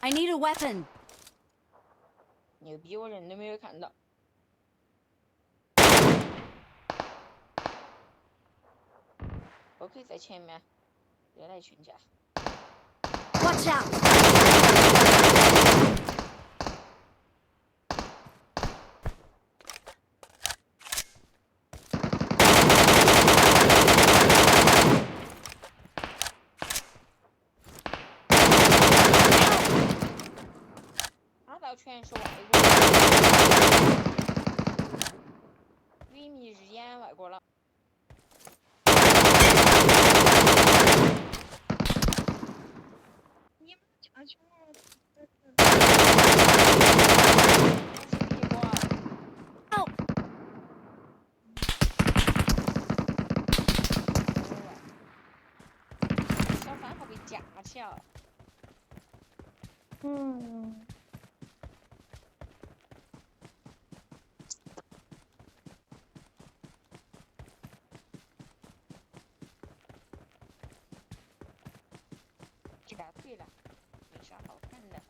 I need a weapon. 牛逼，我人都没有看到。我可以在前面，别来群架。Watch out! 他倒全是外国人，鱼迷日眼外国佬。你们家穷啊！小三号被架起了。这大腿了，没啥好看的。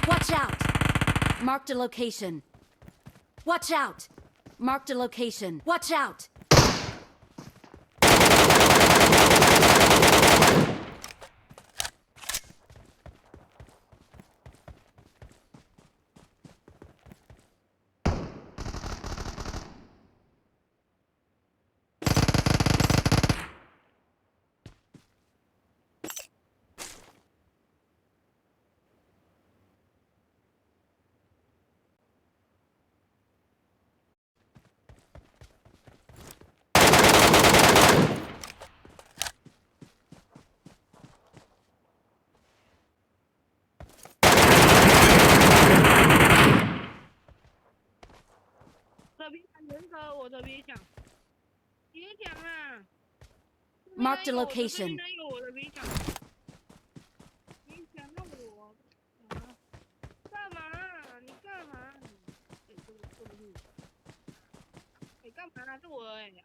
Watch out! Marked a location. Watch out! Marked a location. Watch out! Marked a location. 干嘛？你干嘛？你干嘛？这我哎，你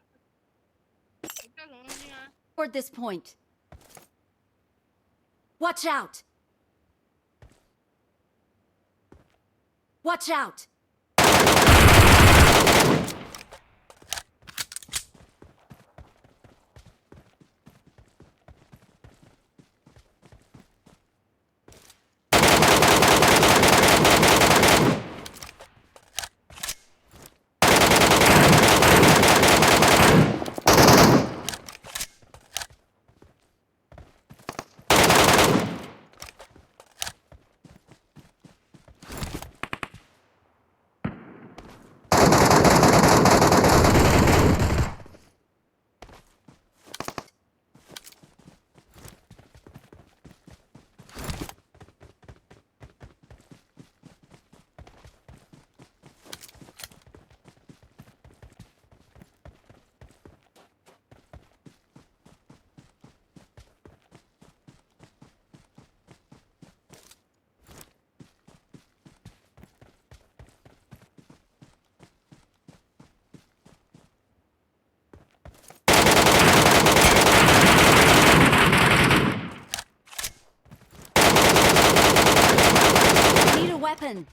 干什么东西啊？ Toward this point. Watch out! Watch out! location.